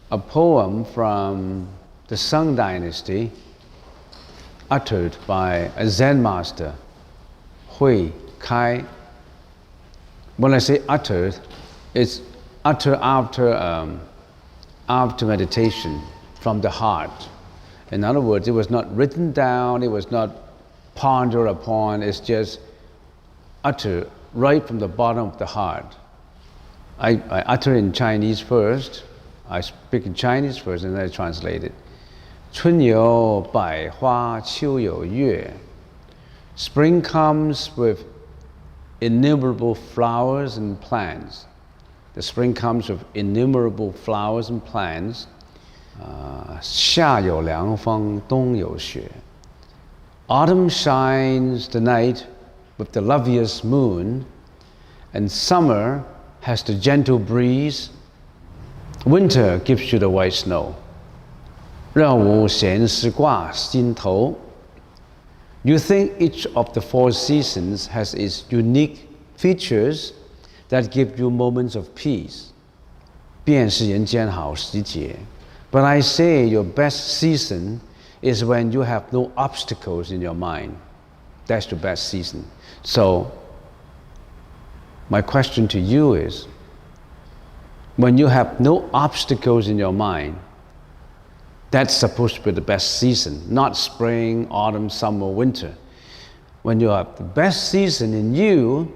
a poem from the Sung Dynasty uttered by a Zen master, Hui Kai. When I say uttered, it's uttered after meditation from the heart. In other words, it was not written down, it was not pondered upon, it's just uttered right from the bottom of the heart. I utter in Chinese first, I speak in Chinese first and then I translate it. 春有百花，秋有月. Spring comes with innumerable flowers and plants. The spring comes with innumerable flowers and plants. 夏有凉风，冬有雪. Autumn shines the night with the loveliest moon, and summer has the gentle breeze. Winter gives you the white snow. 让无闲事挂心头. You think each of the 4 seasons has its unique features that give you moments of peace. 便是人间好时节. But I say your best season is when you have no obstacles in your mind. That's the best season. So, my question to you is, when you have no obstacles in your mind, that's supposed to be the best season, not spring, autumn, summer, winter. When you have the best season in you,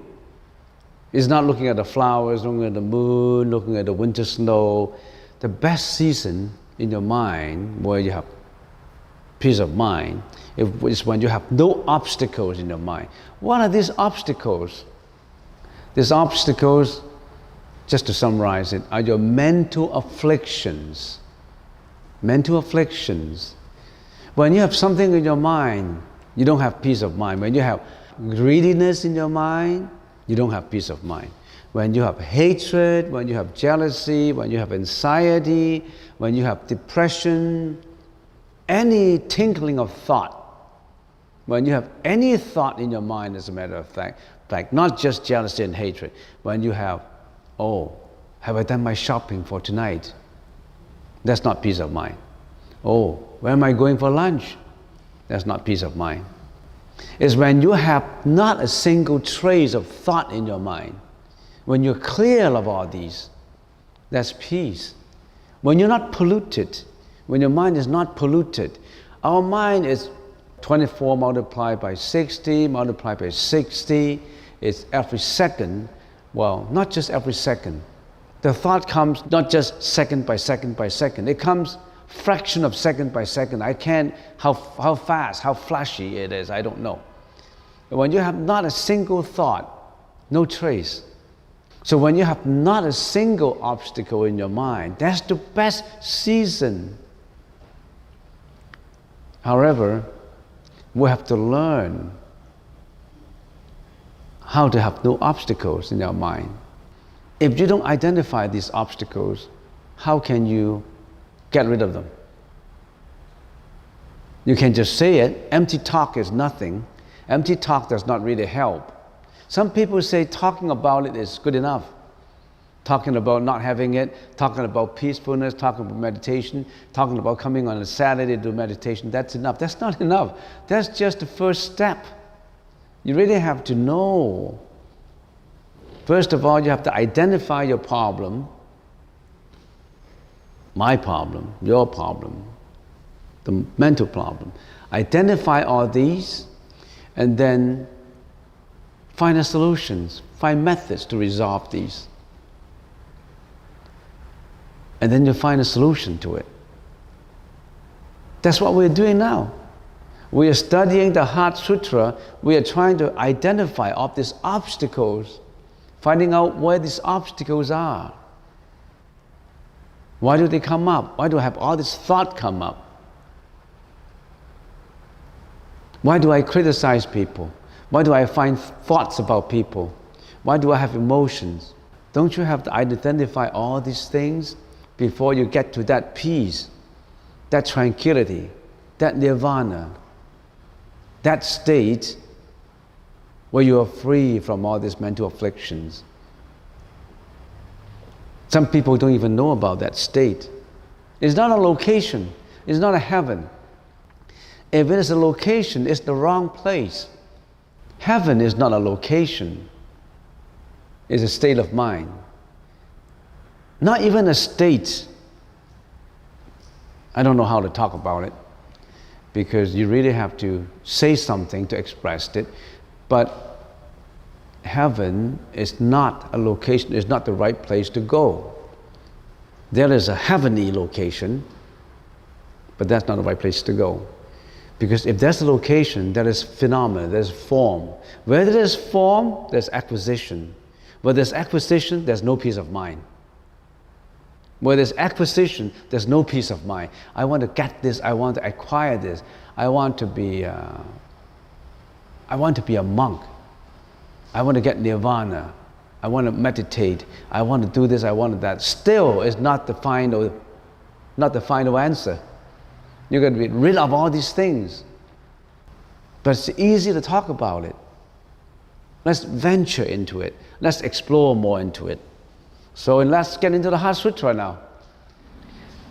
is not looking at the flowers, looking at the moon, looking at the winter snow. The best season in your mind, where you have peace of mind, is when you have no obstacles in your mind. What are these obstacles? These obstacles, just to summarize it, are your mental afflictions. Mental afflictions. When you have something in your mind, you don't have peace of mind. When you have greediness in your mind, you don't have peace of mind. When you have hatred, when you have jealousy, when you have anxiety, when you have depression, any tinkling of thought, when you have any thought in your mind, as a matter of fact, like not just jealousy and hatred, when you have, oh, have I done my shopping for tonight? That's not peace of mind. Oh, where am I going for lunch? That's not peace of mind. It's when you have not a single trace of thought in your mind. When you're clear of all these, that's peace. When you're not polluted, when your mind is not polluted, our mind is 24 multiplied by 60, multiplied by 60, it's every second. Well, not just every second. The thought comes not just second by second by second. It comes fraction of second by second. I can't, how fast, how flashy it is, I don't know. But when you have not a single thought, no trace. So when you have not a single obstacle in your mind, that's the best season. However, we have to learn how to have no obstacles in our mind. If you don't identify these obstacles, how can you get rid of them? You can just say it. Empty talk is nothing. Empty talk does not really help. Some people say talking about it is good enough. Talking about not having it, talking about peacefulness, talking about meditation, talking about coming on a Saturday to do meditation, that's enough. That's not enough. That's just the first step. You really have to know. First of all, you have to identify your problem, my problem, your problem, the mental problem. Identify all these and then find a solutions, find methods to resolve these. And then you find a solution to it. That's what we're doing now. We are studying the Heart Sutra. We are trying to identify all these obstacles, finding out where these obstacles are. Why do they come up? Why do I have all this thought come up? Why do I criticize people? Why do I find thoughts about people? Why do I have emotions? Don't you have to identify all these things before you get to that peace, that tranquility, that nirvana, that state where you are free from all these mental afflictions? Some people don't even know about that state. It's not a location. It's not a heaven. If it is a location, it's the wrong place. Heaven is not a location. It's a state of mind. Not even a state. I don't know how to talk about it, because you really have to say something to express it. But heaven is not a location, it's not the right place to go. There is a heavenly location, but that's not the right place to go. Because if there's a location, there is phenomena, there's form. Where there is form, there's acquisition. Where there's acquisition, there's no peace of mind. Where there's acquisition, there's no peace of mind. I want to get this, I want to acquire this, I want to be a monk. I want to get nirvana. I want to meditate. I want to do this, I want that. Still, it's not the final answer. You're going to be rid of all these things. But it's easy to talk about it. Let's venture into it. Let's explore more into it. So let's get into the Heart Sutra now.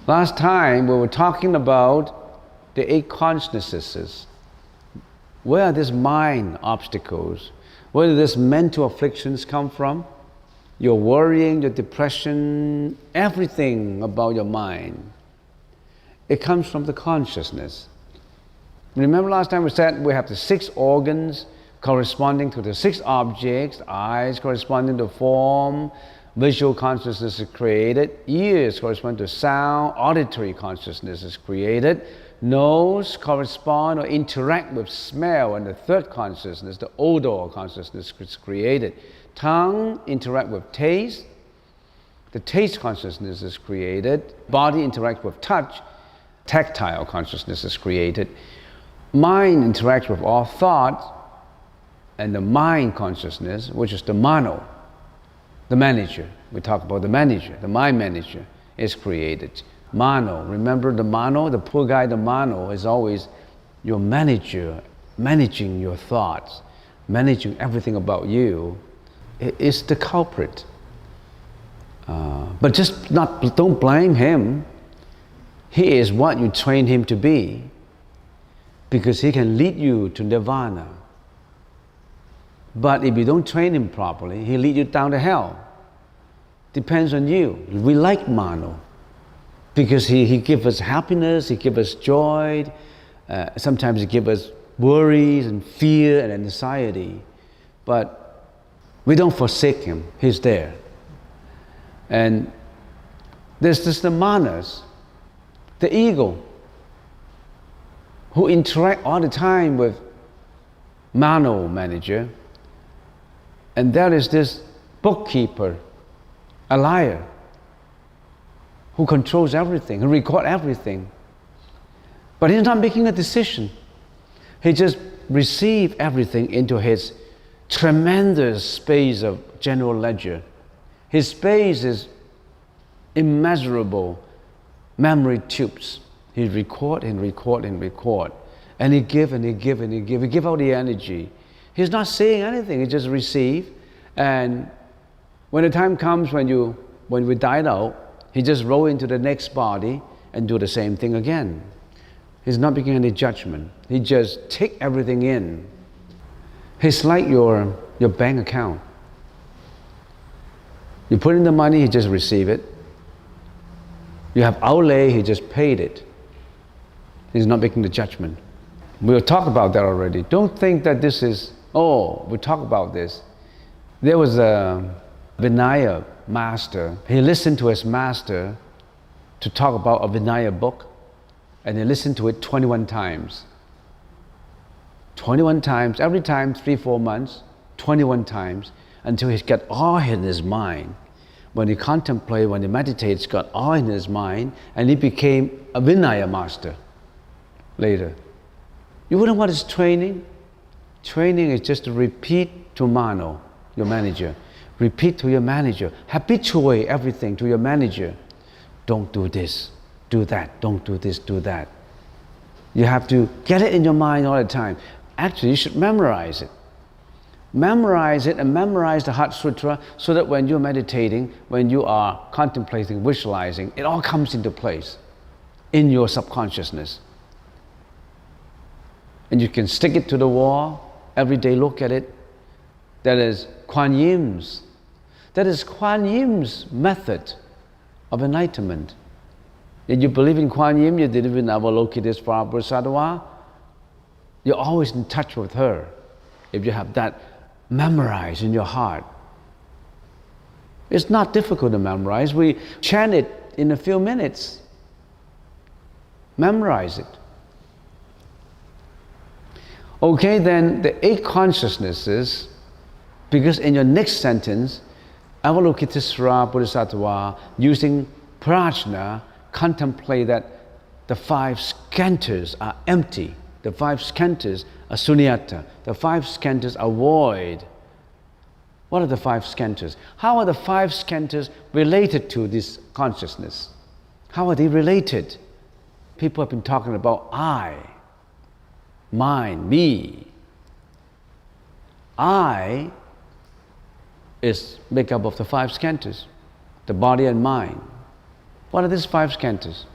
Last time we were talking about the 8 consciousnesses. Where are these mind obstacles? Where do these mental afflictions come from? Your worrying, your depression, everything about your mind. It comes from the consciousness. Remember last time we said we have the 6 organs corresponding to the 6 objects, eyes corresponding to form, visual consciousness is created, ears correspond to sound, auditory consciousness is created, nose correspond or interact with smell, and the 3rd consciousness, the odor consciousness, is created. Tongue interact with taste, the taste consciousness is created. Body interacts with touch, tactile consciousness is created. Mind interacts with all thought, and the mind consciousness, which is the mano, the manager. We talk about the manager, the mind manager is created. Mano, remember the mano, the poor guy, the mano is always your manager, managing your thoughts, managing everything about you, is the culprit. But don't blame him. He is what you train him to be, because he can lead you to nirvana. But if you don't train him properly, he'll lead you down to hell. Depends on you. We like mano, because he gives us happiness, he gives us joy, sometimes he gives us worries and fear and anxiety. But we don't forsake him, he's there. And there's just the manas, the ego, who interact all the time with mano manager. And there is this bookkeeper, a liar, who controls everything, who records everything. But he's not making a decision. He just receives everything into his tremendous space of general ledger. His space is immeasurable memory tubes. He record and record and record. And he give and he give and he give. He give out the energy. He's not saying anything, he just receives. And when the time comes when we died out, he just roll into the next body and do the same thing again. He's not making any judgment. He just take everything in. He's like your bank account. You put in the money, he just receive it. You have outlay, he just paid it. He's not making the judgment. We'll talk about that already. Don't think that this is, we'll talk about this. There was a Vinaya master. He listened to his master to talk about a Vinaya book, and he listened to it 21 times. 21 times, every time 3-4 months, 21 times, until he's got all in his mind. When he contemplates, when he meditates, got all in his mind, and he became a Vinaya master later. You wouldn't want his training? Training is just to repeat to mano, your manager. Repeat to your manager. Habituate everything to your manager. Don't do this, do that. Don't do this, do that. You have to get it in your mind all the time. Actually, you should memorize it. Memorize it and memorize the Heart Sutra so that when you're meditating, when you are contemplating, visualizing, it all comes into place. in your subconsciousness. And you can stick it to the wall, every day look at it. That is Guan Yim's method of enlightenment. If you believe in Guan Yin, you believe in Avalokitesvara Bodhisattva, you're always in touch with her. If you have that memorized in your heart. It's not difficult to memorize. We chant it in a few minutes. Memorize it. Okay, then the 8 consciousnesses, because in your next sentence, Avalokitesvara Bodhisattva, using prajna, contemplate that the 5 skandhas are empty. The 5 skandhas are sunyata. The 5 skandhas are void. What are the 5 skandhas? How are the 5 skandhas related to this consciousness? How are they related? People have been talking about I, mine, me. I is made up of the 5 skandhas, the body and mind. What are these 5 skandhas?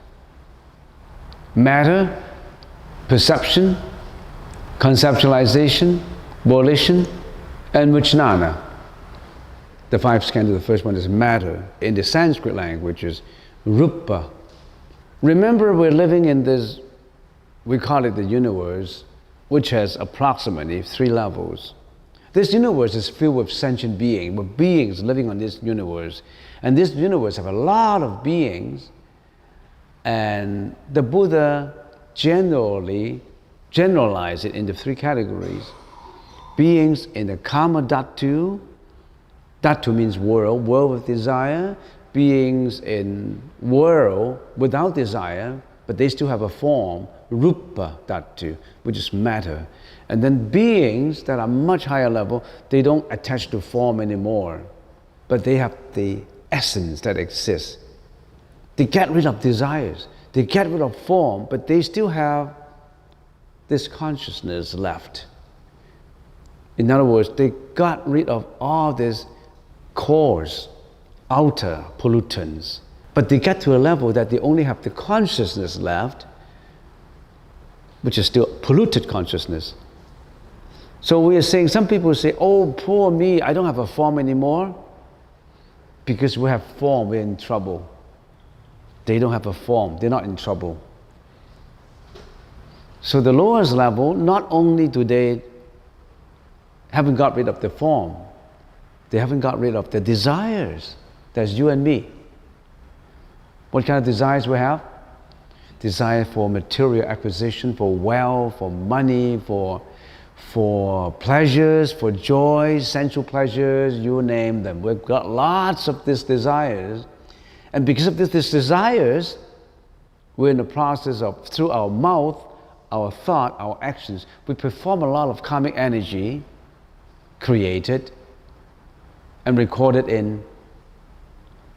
Matter, perception, conceptualization, volition, and vijnana. The 5 skandhas, the first one is matter. In the Sanskrit language is rupa. Remember, we're living in this, we call it the universe, which has approximately 3 levels. This universe is filled with sentient beings, with beings living on this universe. And this universe has a lot of beings. And the Buddha generally generalized it into 3 categories. Beings in the Kama Dhatu. Dhatu means world with desire. Beings in world without desire, but they still have a form, Rupa Dhatu, which is matter. And then beings that are much higher level, they don't attach to form anymore, but they have the essence that exists. They get rid of desires, they get rid of form, but they still have this consciousness left. In other words, they got rid of all these coarse, outer pollutants, but they get to a level that they only have the consciousness left, which is still polluted consciousness. So we are saying, some people say, oh, poor me, I don't have a form anymore. Because we have form, we're in trouble. They don't have a form, they're not in trouble. So the lowest level, not only do they haven't got rid of the form, they haven't got rid of the desires. That's you and me. What kind of desires we have? Desire for material acquisition, for wealth, for money, for pleasures, for joys, sensual pleasures, you name them. We've got lots of these desires. And because of these desires, we're in the process of, through our mouth, our thought, our actions, we perform a lot of karmic energy created and recorded in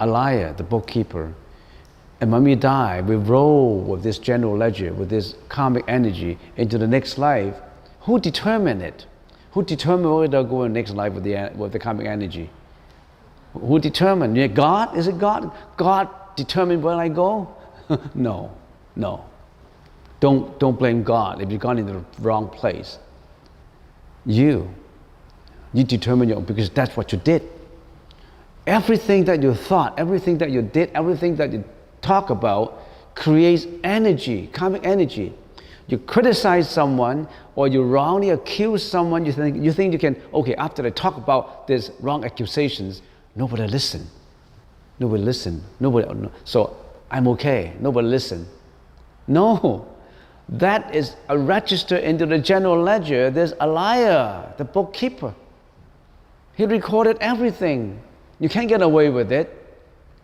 Alaya, the bookkeeper. And when we die, we roll with this general ledger, with this karmic energy into the next life. Who determined it? Who determined where they'll go in the next life with the karmic energy? Who determined? God? Is it God? God determined where I go? No. Don't blame God if you've gone into the wrong place. You determine your own, because that's what you did. Everything that you thought, everything that you did, everything that you talk about creates energy, karmic energy. You criticize someone or you wrongly accuse someone, you think you can, okay, after I talk about these wrong accusations, nobody listen. So I'm okay, nobody listen. No, that is a register into the general ledger. There's a liar, the bookkeeper. He recorded everything. You can't get away with it.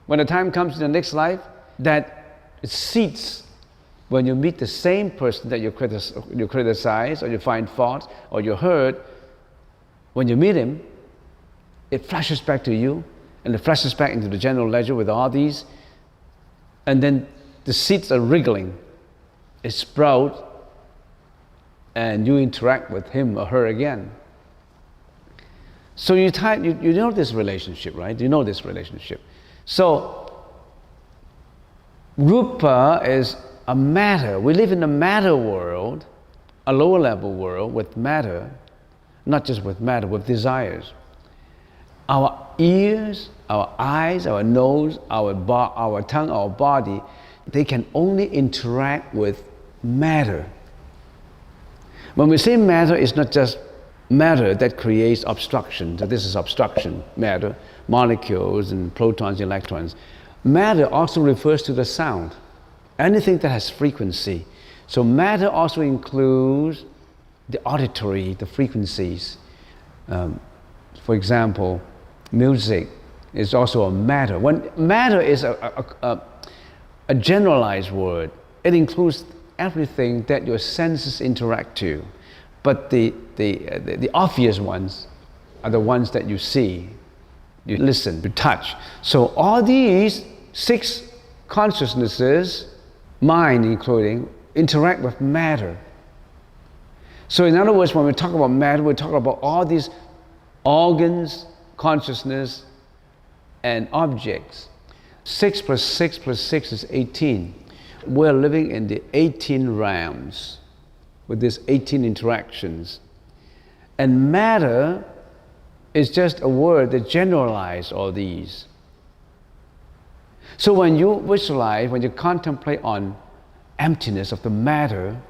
When the time comes in the next life, that it seats when you meet the same person that you criticize or you find fault or you hurt. When you meet him, it flashes back to you and it flashes back into the general ledger with all these, and then the seeds are wriggling. It sprouts and you interact with him or her again. So you know this relationship, right? You know this relationship. So Rupa is a matter. We live in a matter world, a lower level world with matter, not just with matter, with desires. Our ears, our eyes, our nose, our tongue, our body, they can only interact with matter. When we say matter, it's not just matter that creates obstruction. So this is obstruction, matter, molecules and protons, electrons. Matter also refers to the sound, anything that has frequency. So matter also includes the auditory, the frequencies. For example, music is also a matter. When matter is a generalized word, it includes everything that your senses interact to. But the obvious ones are the ones that you see, you listen, you touch. So all these 6 consciousnesses, mind including, interact with matter. So in other words, when we talk about matter, we talk about all these organs, consciousness, and objects. 6 plus 6 plus 6 is 18. We're living in the 18 realms with these 18 interactions. And matter is just a word that generalizes all these. So when you visualize, when you contemplate on emptiness of the matter,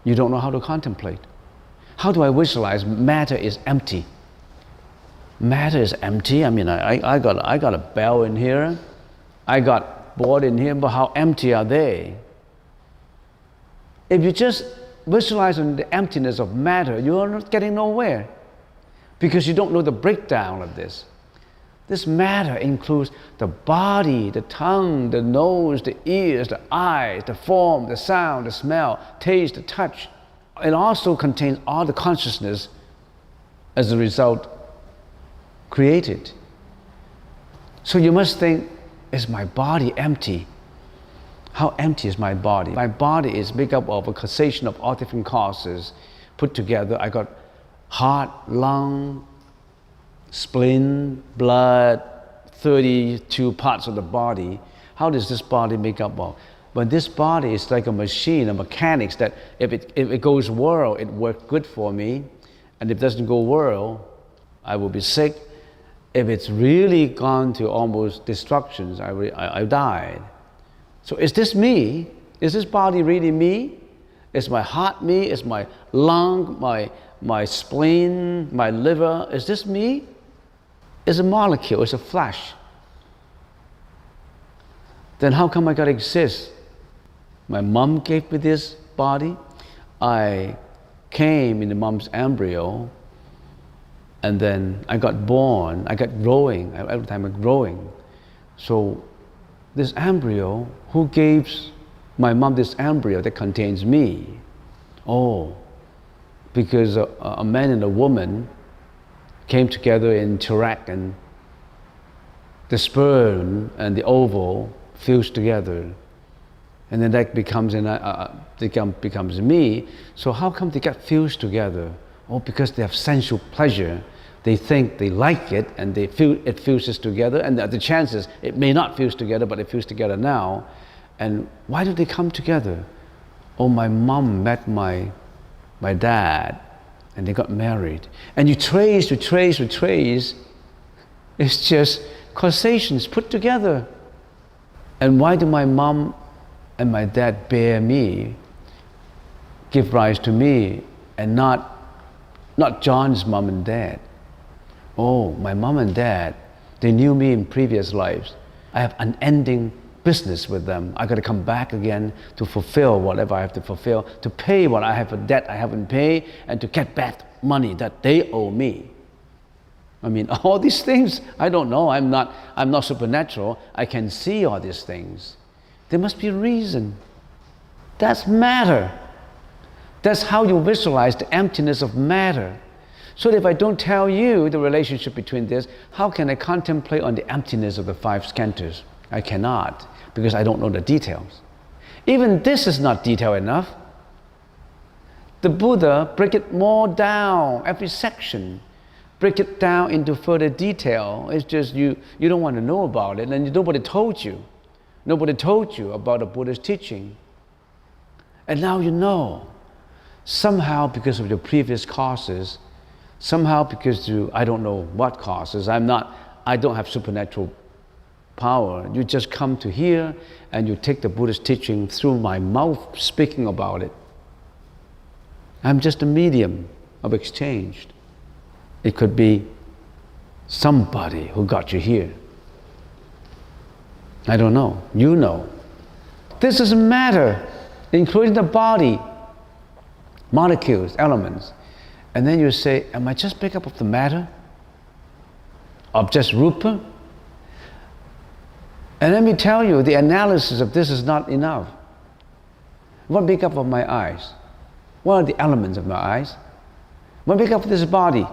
you don't know how to contemplate. How do I visualize matter is empty? Matter is empty. I mean, I got a bell in here. I got board in here, but how empty are they? If you just visualize on the emptiness of matter, you are not getting nowhere because you don't know the breakdown of this. This matter includes the body, the tongue, the nose, the ears, the eyes, the form, the sound, the smell, taste, the touch. It also contains all the consciousness as a result created. So you must think, is my body empty? How empty is my body? My body is made up of a causation of all different causes put together. I got heart, lung, spleen, blood, 32 parts of the body. How does this body make up of? But this body is like a machine, a mechanics that if it goes well, it works good for me. And if it doesn't go well, I will be sick. If it's really gone to almost destructions, I died. So is this me? Is this body really me? Is my heart me? Is my lung, my spleen, my liver, is this me? It's a molecule, it's a flash. Then how come I gotta exist? My mom gave me this body. I came in the mom's embryo, and then I got born. I got growing. Every time I'm growing. So this embryo, who gave my mom this embryo that contains me? Oh, because a man and a woman came together and interact, and the sperm and the ovum fused together, and then that becomes becomes me. So how come they got fused together? Oh, because they have sensual pleasure. They think they like it, and it fuses together, and the chances it may not fuse together, but it fuses together now. And why do they come together? Oh, my mom met my dad, and they got married. And you trace, it's just causations put together. And why do my mom and my dad bear me, give rise to me, and not John's mom and dad? Oh, my mom and dad, they knew me in previous lives. I have unending business with them. I got to come back again to fulfill whatever I have to fulfill, to pay what I have a debt I haven't paid, and to get back money that they owe me. I mean, all these things, I don't know. I'm not supernatural. I can see all these things. There must be a reason. That's matter. That's how you visualize the emptiness of matter. So if I don't tell you the relationship between this, how can I contemplate on the emptiness of the 5 skandhas? I cannot, because I don't know the details. Even this is not detailed enough. The Buddha break it more down, every section. Break it down into further detail. It's just you don't want to know about it, and nobody told you. Nobody told you about the Buddha's teaching. And now you know. Somehow because of your previous causes, somehow because I don't know what causes, I don't have supernatural power. You just come to hear and you take the Buddha's teaching through my mouth speaking about it. I'm just a medium of exchange. It could be somebody who got you here. I don't know. You know. This doesn't matter, including the body, molecules, elements. And then you say, am I just made up of the matter? Of just rupa? And let me tell you, the analysis of this is not enough. What make up of my eyes? What are the elements of my eyes? What make up of this body?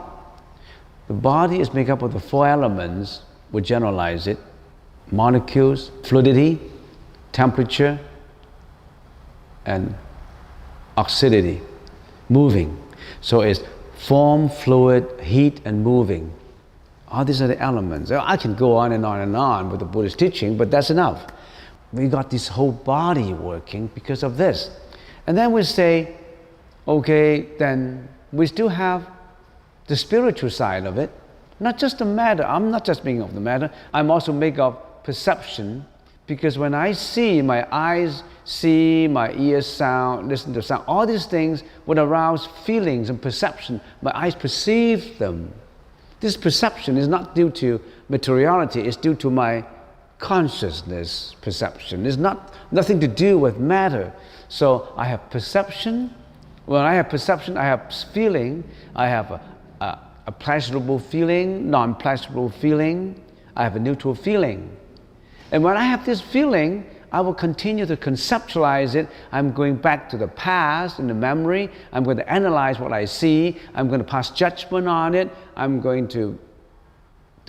The body is made up of the 4 elements, we generalize it. Molecules, fluidity, temperature, and oxidity, moving. So it's form, fluid, heat, and moving. All these are the elements. I can go on and on and on with the Buddhist teaching, but that's enough. We got this whole body working because of this. And then we say, okay, then we still have the spiritual side of it. Not just the matter. I'm not just making of the matter. I'm also making of perception, because when I see, my eyes see, my ears sound, listen to sound, all these things would arouse feelings and perception. My eyes perceive them. This perception is not due to materiality, it's due to my consciousness perception. It's nothing to do with matter. So I have perception. When I have perception, I have feeling. I have a pleasurable feeling, non-pleasurable feeling. I have a neutral feeling. And when I have this feeling, I will continue to conceptualize it. I'm going back to the past in the memory. I'm going to analyze what I see. I'm going to pass judgment on it. I'm going to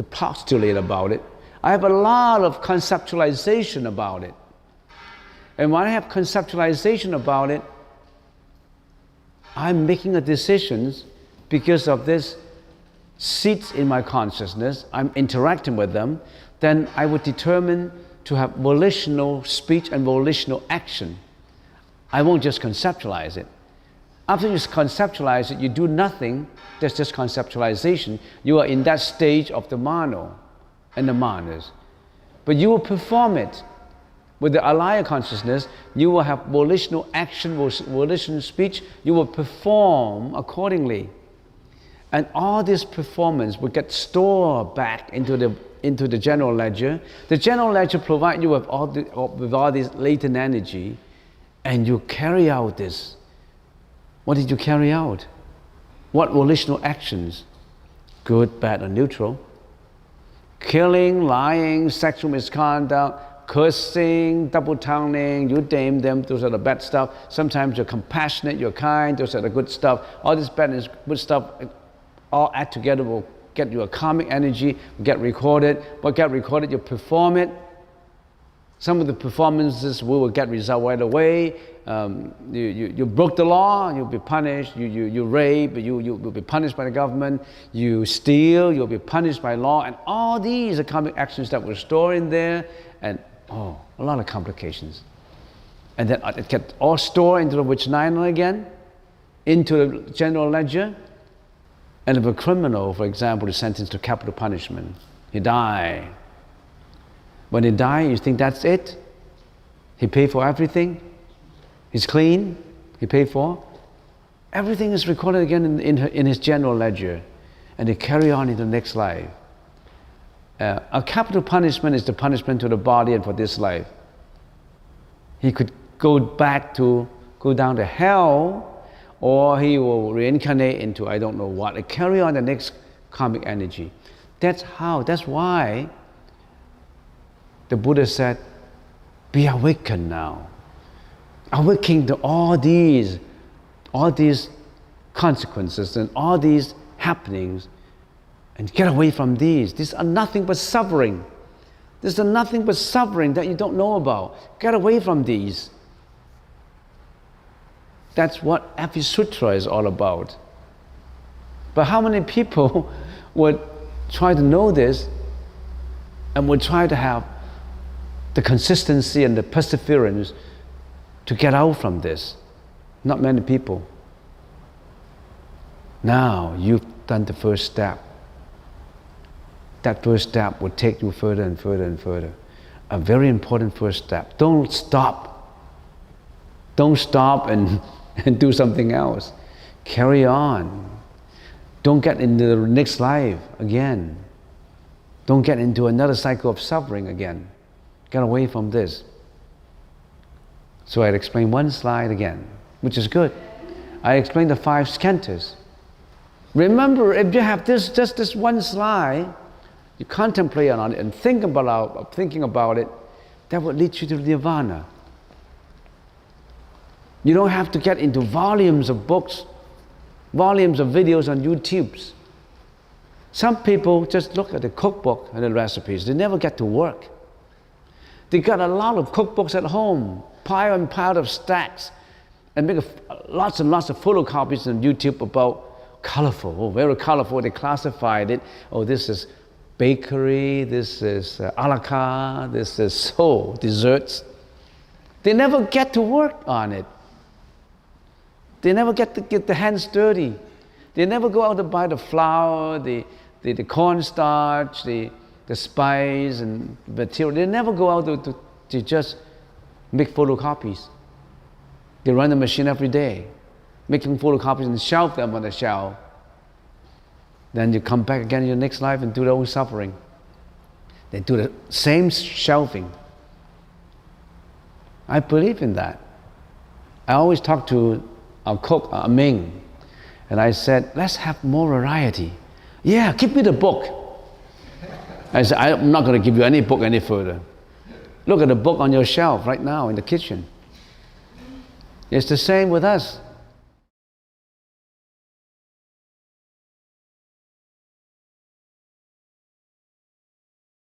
postulate about it. I have a lot of conceptualization about it. And when I have conceptualization about it, I'm making a decisions because of this seats in my consciousness. I'm interacting with them. Then I would determine to have volitional speech and volitional action. I won't just conceptualize it. After you conceptualize it, you do nothing. That's just conceptualization. You are in that stage of the mano and the manas. But you will perform it. With the alaya consciousness, you will have volitional action, volitional speech. You will perform accordingly. And all this performance will get stored back into the general ledger. The general ledger provides you with all this latent energy, and you carry out this. What did you carry out? What volitional actions? Good, bad, or neutral? Killing, lying, sexual misconduct, cursing, double-tonguing, you name them, those are the bad stuff. Sometimes you're compassionate, you're kind, those are the good stuff. All this bad and good stuff all add together will get you a karmic energy, get recorded. What get recorded, you perform it. Some of the performances will get result right away. You broke the law, you'll be punished. You rape, you'll be punished by the government. You steal, you'll be punished by law. And all these are karmic actions that were stored in there. And a lot of complications. And then it gets all stored into the Vijnana again, into the general ledger. And if a criminal, for example, is sentenced to capital punishment, he dies. When he dies, you think that's it? He paid for everything? He's clean? He paid for? Everything is recorded again in his general ledger, and they carry on into the next life. A capital punishment is the punishment to the body and for this life. He could go down to hell, or he will reincarnate into I don't know what, and carry on the next karmic energy. That's why the Buddha said, be awakened now. Awakening to all these consequences and all these happenings, and get away from these. These are nothing but suffering. These are nothing but suffering that you don't know about. Get away from these. That's what Heart Sutra is all about. But how many people would try to know this and would try to have the consistency and the perseverance to get out from this? Not many people. Now you've done the first step. That first step will take you further and further and further. A very important first step. Don't stop. Don't stop and do something else. Carry on. Don't get into the next life again. Don't get into another cycle of suffering again. Get away from this. So I'd explain one slide again, which is good. I explained the 5 skandhas. Remember, if you have just this one slide, you contemplate on it and thinking about it, that will lead you to nirvana. You don't have to get into volumes of books, volumes of videos on YouTubes. Some people just look at the cookbook and the recipes. They never get to work. They got a lot of cookbooks at home, pile and pile of stacks, and make lots and lots of photocopies on YouTube about colorful, very colorful. They classified it. Oh, this is bakery, this is a la carte, this is desserts. They never get to work on it. They never get to get their hands dirty. They never go out to buy the flour, the cornstarch, the spice and material. They never go out to just make photocopies. They run the machine every day, making photocopies and shelf them on the shelf. Then you come back again in your next life and do their own suffering. They do the same shelving. I believe in that. I always talk to our cook, Ming, and I said, let's have more variety. Yeah, give me the book. I said, I'm not going to give you any book any further. Look at the book on your shelf right now in the kitchen. It's the same with us.